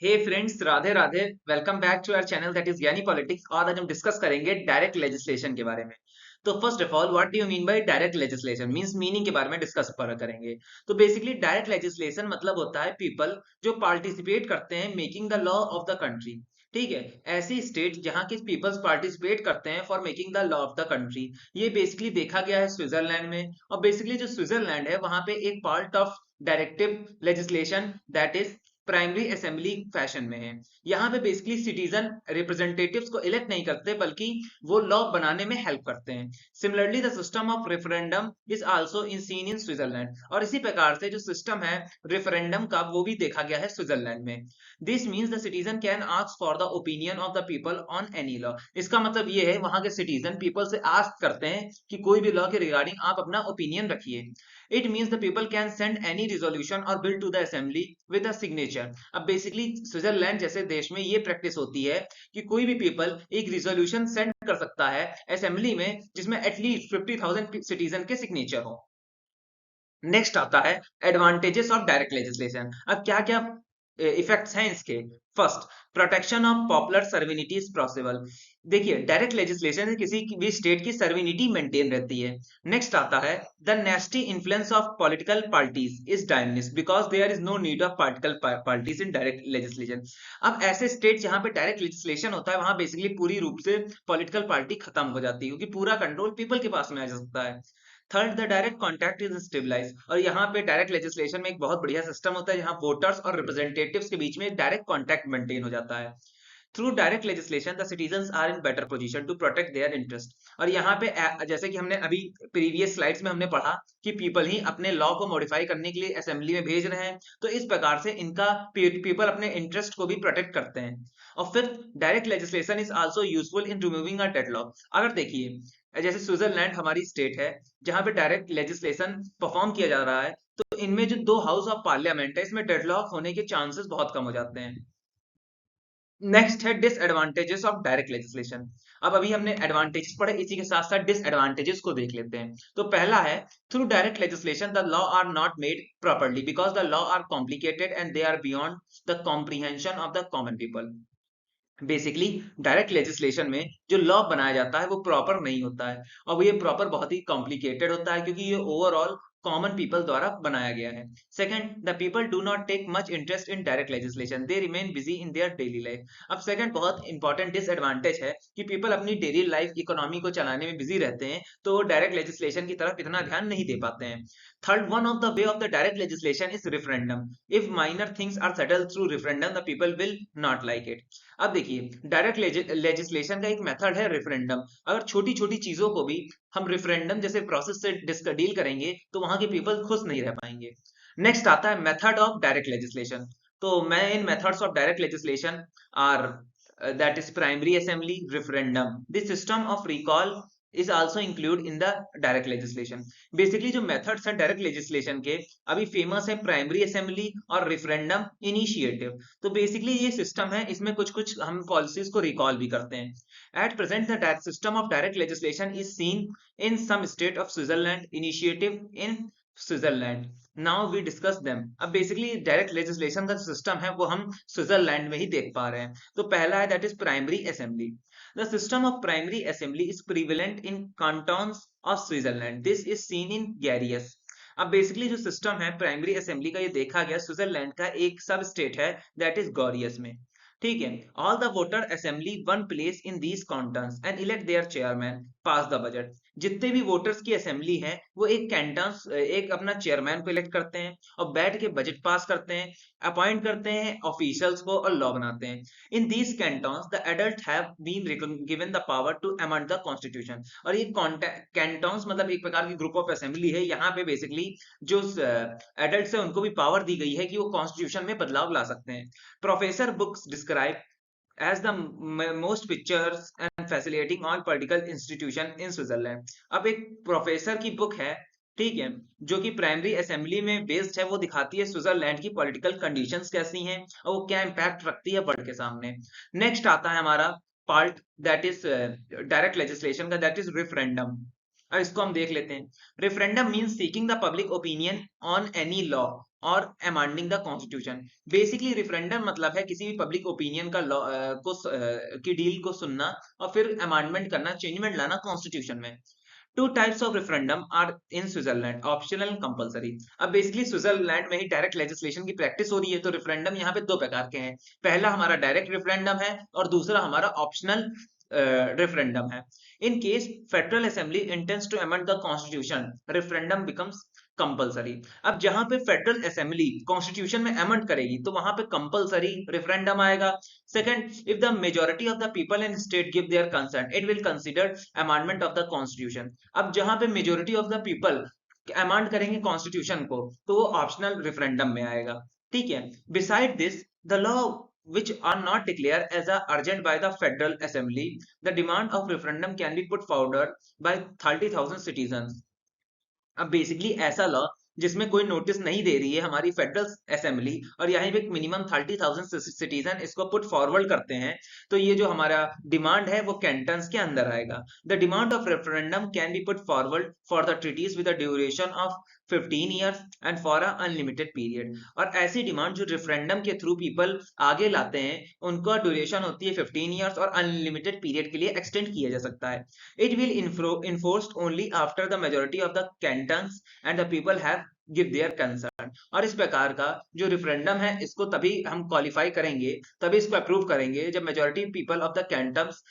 Hey friends, Radhe Radhe. Welcome back to our channel that is Gyani politics. और आज हम discuss करेंगे डायरेक्ट लेजिस्लेशन के बारे में। तो first of all, what do you mean by direct legislation? Means meaning के बारे में डिस्कस करेंगे। तो बेसिकली डायरेक्ट लेजिस्लेशन मतलब होता है पीपल जो पार्टिसिपेट करते हैं making the law of the country. ठीक है, ऐसी स्टेट जहां के पीपल्स पार्टिसिपेट करते हैं for making the law of the country. ये बेसिकली देखा गया है स्विट्जरलैंड में। और बेसिकली जो स्विट्जरलैंड है वहां पे एक part of directive legislation that is primary assembly fashion में है। यहाँ पे बेसिकली सिटीजन रिप्रेजेंटेटिव्स को इलेक्ट नहीं करते बल्कि वो लॉ बनाने में हेल्प करते हैं। Similarly the system of referendum is also in seen in Switzerland. और इसी प्रकार से जो सिस्टम है रेफरेंडम का वो भी देखा गया है स्विट्जरलैंड में। This means the citizen can ask for the opinion of the people on any law. इसका मतलब ये है वहां के सिटीजन पीपल से आस्क करते हैं कि कोई भी लॉ के रिगार्डिंग आप अपना ओपिनियन रखिए। It means the people can send any resolution or bill to the assembly with a signature। अब बेसिकली स्विट्जरलैंड जैसे देश में ये प्रैक्टिस होती है कि कोई भी पीपल एक रिजोल्यूशन सेंड कर सकता है असेंबली में जिसमें एटलीस्ट 50,000 सिटीजन के सिग्नेचर हो। नेक्स्ट आता है एडवांटेजेस ऑफ डायरेक्ट लेजिस्लेशन। अब क्या क्या इफेक्ट्स हैं इसके। First, protection of popular sovereignty is possible. देखिए, डायरेक्ट लेजिस्लेशन से किसी भी स्टेट की सर्विनिटी मेंटेन रहती है। नेक्स्ट आता है the nasty influence of political parties is diminish because there is no need of political parties in direct legislation. अब ऐसे स्टेट जहां पे डायरेक्ट लेजिस्लेशन होता है वहां बेसिकली पूरी रूप से पॉलिटिकल पार्टी खत्म हो जाती है क्योंकि पूरा कंट्रोल पीपल के पास में आ सकता है। Third, the direct contact is stabilize. और यहाँ पे डायरेक्ट लेजिस्लेशन में एक बहुत बढ़िया सिस्टम होता है जहाँ वोटर्स और रिप्रेजेंटेटिव्स के बीच में डायरेक्ट कॉन्टैक्ट मेंटेन हो जाता है। Through direct legislation the citizens are in better position to protect their interest. और यहाँ पे जैसे कि हमने अभी प्रीवियस स्लाइड्स में हमने पढ़ा कि पीपल ही अपने लॉ को मॉडिफाई करने के लिए असेंबली में भेज रहे हैं, तो इस प्रकार से इनका पीपल अपने इंटरेस्ट को भी प्रोटेक्ट करते हैं। और fifth, direct legislation is also useful in removing a deadlock. अगर देखिए, जैसे स्विट्जरलैंड हमारी स्टेट है जहां पे डायरेक्ट लेजिस्लेशन परफॉर्म किया जा रहा है, तो इनमें जो दो हाउस ऑफ पार्लियामेंट है इसमें डेडलॉक होने के चांसेस बहुत कम हो जाते हैं। नेक्स्ट है डिसएडवांटेजेस ऑफ डायरेक्ट लेजिस्लेशन। अब अभी हमने एडवांटेजेस पढ़े, इसी के साथ साथ डिसएडवांटेजेस को देख लेते हैं। तो पहला है through direct legislation the law are not made properly because the law are complicated and they are beyond the comprehension of the common people. Basically direct legislation में जो लॉ बनाया जाता है वो प्रॉपर नहीं होता है और ये प्रॉपर बहुत ही कॉम्प्लिकेटेड होता है क्योंकि ये ओवरऑल कॉमन पीपल द्वारा बनाया गया है। Second, the people do not take much interest in direct legislation, they remain busy in their daily life. अब सेकंड बहुत इंपॉर्टेंट डिसएडवांटेज है कि पीपल अपनी डेली लाइफ इकोनॉमी को चलाने में बिजी रहते हैं, तो वो डायरेक्ट लेजिस्लेशन की तरफ इतना ध्यान नहीं दे पाते हैं। Third, one of the way of the direct legislation is referendum. If minor things are settled through referendum the people will not like it. अब देखिए, डायरेक्ट लेजिस्लेशन का एक मेथड है रेफरेंडम। अगर छोटी छोटी चीजों को भी हम रेफरेंडम जैसे प्रोसेस से डील करेंगे तो वहां के पीपल खुश नहीं रह पाएंगे। नेक्स्ट आता है मेथड ऑफ डायरेक्ट लेजिस्लेशन। तो main methods of direct legislation are that is primary assembly referendum. This system of recall is also included in the direct legislation. Basically जो मेथड्स हैं direct legislation के अभी famous है primary assembly और referendum initiative. तो basically ये system है, इसमें कुछ कुछ हम पॉलिसीज को रिकॉल भी करते हैं। At present the system of direct legislation is seen in some state of Switzerland, initiative in Switzerland. Now we discuss them. अब बेसिकली डायरेक्ट लेजिस्लेशन का सिस्टम है वो हम स्विट्जरलैंड में ही देख पा रहे हैं। तो पहला है that is primary assembly. The system of primary assembly is prevalent in cantons of Switzerland, this is seen in Glarus. अब बेसिकली जो सिस्टम है प्राइमरी असेंबली का ये देखा गया स्विट्जरलैंड का एक सब स्टेट है दैट इज गॉरियस में। ठीक है, all the voter assembly one place in these cantons and elect their chairman pass the budget. जितने भी वोटर्स की असेंबली है वो एक कैंटन्स एक अपना चेयरमैन को इलेक्ट करते हैं और बैठ के बजट पास करते हैं, अपॉइंट करते हैं ऑफिशियल्स को और लॉ बनाते हैं। In these cantons the adult have been given the power to amend the constitution. और ये कैंटन्स मतलब एक प्रकार की ग्रुप ऑफ असेंबली है। यहाँ पे बेसिकली जो एडल्ट्स है उनको भी पावर दी गई है कि वो कॉन्स्टिट्यूशन में बदलाव ला सकते हैं। Professor books describe as the most pictures and facilitating all political institution in Switzerland। अब एक प्रोफेसर की बुक है, ठीक है, जो कि प्राइमरी असेंबली में बेस्ड है, वो दिखाती है स्विट्जरलैंड की पॉलिटिकल कंडीशंस कैसी हैं और वो क्या इम्पैक्ट रखती है वर्ल्ड के सामने। नेक्स्ट आता है हमारा part that is direct legislation का, दैट इज रेफरेंडम। अब इसको हम देख लेते हैं। Referendum means seeking the public opinion on any law और amending the constitution. Basically referendum मतलब है किसी भी पब्लिक ओपिनियन का लॉ की डील को सुनना और फिर अमेंडमेंट करना, चेंजमेंट लाना कॉन्स्टिट्यूशन में। Two types of referendum are in Switzerland, optional and compulsory. अब बेसिकली स्विट्जरलैंड में ही डायरेक्ट लेजिस्लेशन की प्रैक्टिस हो रही है, तो रेफरेंडम यहाँ पे दो प्रकार के हैं। पहला हमारा डायरेक्ट रेफरेंडम है और दूसरा हमारा ऑप्शनल रेफरेंडम है। In case federal assembly intends to amend the constitution, referendum becomes compulsory. अब जहां पे फेडरल असेंबली कॉन्स्टिट्यूशन में अमेंड करेगी तो वहां पे कंपलसरी रेफरेंडम आएगा। Second, if the majority of the people in state give their consent it will consider amendment of the constitution. अब जहां पे majority of the people amend करेंगे कॉन्स्टिट्यूशन को तो वो ऑप्शनल रेफरेंडम में आएगा। ठीक है। Beside this, the law which are not declared as a urgent by the Federal Assembly, the demand of referendum can be put forward by 30,000 citizens। अब basically ऐसा लॉ जिसमें कोई नोटिस नहीं दे रही है हमारी फेडरल असेंबली और यहाँ पे मिनिमम 30,000 सिटीजन इसको पुट फॉरवर्ड करते हैं, तो ये जो हमारा डिमांड है वो कैंटन्स के अंदर आएगा। The demand of referendum can be put forward for the treaties with a duration of 15 years and for a unlimited period. और ऐसी डिमांड जो रेफरेंडम के थ्रू पीपल आगे लाते हैं उनका ड्यूरेशन होती है 15 years और अनलिमिटेड पीरियड के लिए एक्सटेंड किया जा सकता है। It will enforced only after the majority of the cantons and the people have give their consent। और इस प्रकार का जो रिफरेंडम है इसको तभी हम क्वालिफाई करेंगे, तभी इसको अप्रूव करेंगे जब majority people of the cantons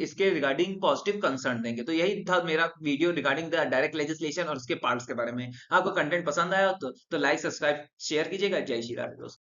इसके रिगार्डिंग पॉजिटिव कंसर्न देंगे। तो यही था मेरा video regarding the direct legislation और उसके पार्ट्स के बारे में। आपको कंटेंट पसंद आया तो लाइक सब्सक्राइब शेयर कीजिएगा। जय श्री राम दोस्तों।